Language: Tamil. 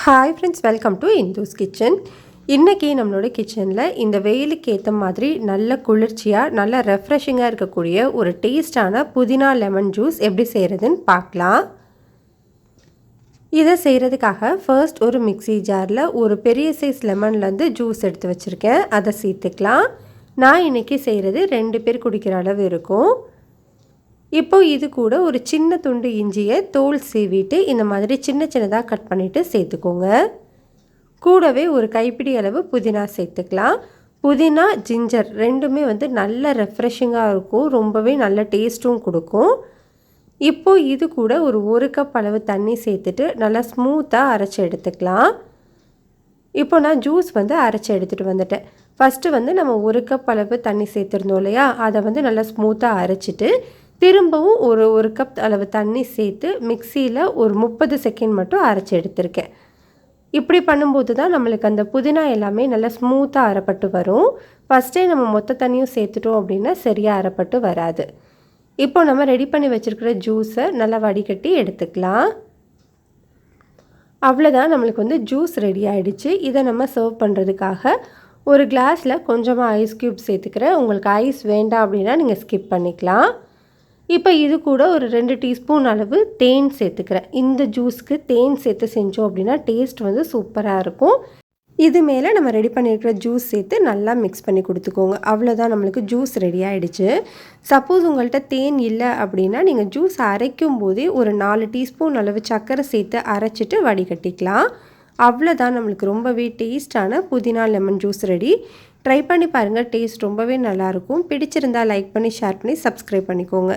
Hi friends, welcome to Indhu's kitchen. இன்றைக்கி நம்மளோட கிச்சனில் இந்த வெயிலுக்கு ஏற்ற மாதிரி நல்ல குளிர்ச்சியாக நல்ல ரெஃப்ரெஷிங்காக இருக்கக்கூடிய ஒரு டேஸ்டான புதினா லெமன் ஜூஸ் எப்படி செய்கிறதுன்னு பார்க்கலாம். இதை செய்கிறதுக்காக ஃபர்ஸ்ட் ஒரு மிக்ஸி ஜாரில் ஒரு பெரிய சைஸ் லெமன்லேருந்து ஜூஸ் எடுத்து வச்சுருக்கேன். அதை சேர்த்துக்கலாம். நான் இன்றைக்கி செய்கிறது 2 பேர் குடிக்கிற அளவு இருக்கும். இப்போது இது கூட ஒரு சின்ன துண்டு இஞ்சியை தோல் சீவிட்டு இந்த மாதிரி சின்ன சின்னதாக கட் பண்ணிவிட்டு சேர்த்துக்கோங்க. கூடவே ஒரு கைப்பிடி அளவு புதினா சேர்த்துக்கலாம். புதினா ஜிஞ்சர் ரெண்டுமே நல்ல ரெஃப்ரெஷிங்காக இருக்கும், ரொம்பவே நல்ல டேஸ்ட்டும் கொடுக்கும். இப்போது இது கூட ஒரு கப் அளவு தண்ணி சேர்த்துட்டு நல்லா ஸ்மூத்தாக அரைச்சி எடுத்துக்கலாம். இப்போ நான் ஜூஸ் அரைச்சி எடுத்துகிட்டு வந்துட்டேன். ஃபஸ்ட்டு நம்ம 1 கப் அளவு தண்ணி சேர்த்துருந்தோம் இல்லையா, அதை நல்லா ஸ்மூத்தாக அரைச்சிட்டு திரும்பவும் ஒரு கப் அளவு தண்ணி சேர்த்து மிக்சியில் ஒரு 30 செகண்ட் மட்டும் அரைச்சி எடுத்திருக்கேன். இப்படி பண்ணும்போது தான் நம்மளுக்கு அந்த புதினா எல்லாமே நல்லா ஸ்மூத்தாக அரைப்பட்டு வரும். ஃபஸ்ட்டே நம்ம மொத்த தண்ணியும் சேர்த்துட்டோம் அப்படின்னா சரியாக அரைப்பட்டு வராது. இப்போ நம்ம ரெடி பண்ணி வச்சுருக்கிற ஜூஸை நல்லா வடிகட்டி எடுத்துக்கலாம். அவ்வளோதான், நம்மளுக்கு ஜூஸ் ரெடி ஆகிடுச்சு. இதை நம்ம சர்வ் பண்ணுறதுக்காக ஒரு கிளாஸில் கொஞ்சமாக ஐஸ் க்யூப் சேர்த்துக்கிறேன். உங்களுக்கு ஐஸ் வேண்டாம் அப்படின்னா நீங்கள் ஸ்கிப் பண்ணிக்கலாம். இப்போ இது கூட ஒரு 2 டீஸ்பூன் அளவு தேன் சேர்த்துக்கிறேன். இந்த ஜூஸ்க்கு தேன் சேர்த்து செஞ்சோம் அப்படின்னா டேஸ்ட் சூப்பராக இருக்கும். இது மேலே நம்ம ரெடி பண்ணியிருக்கிற ஜூஸ் சேர்த்து நல்லா மிக்ஸ் பண்ணி கொடுத்துக்கோங்க. அவ்வளோதான், நம்மளுக்கு ஜூஸ் ரெடி ஆகிடுச்சு. சப்போஸ் உங்கள்கிட்ட தேன் இல்லை அப்படின்னா நீங்கள் ஜூஸ் அரைக்கும் போதே ஒரு 4 டீஸ்பூன் அளவு சர்க்கரை சேர்த்து அரைச்சிட்டு வடிகட்டிக்கலாம். அவ்வளோதான், நம்மளுக்கு ரொம்பவே டேஸ்டான புதினா லெமன் ஜூஸ் ரெடி. ட்ரை பண்ணி பாருங்கள், டேஸ்ட் ரொம்பவே நல்லாயிருக்கும். பிடிச்சிருந்தால் லைக் பண்ணி ஷேர் பண்ணி சப்ஸ்கிரைப் பண்ணிக்கோங்க.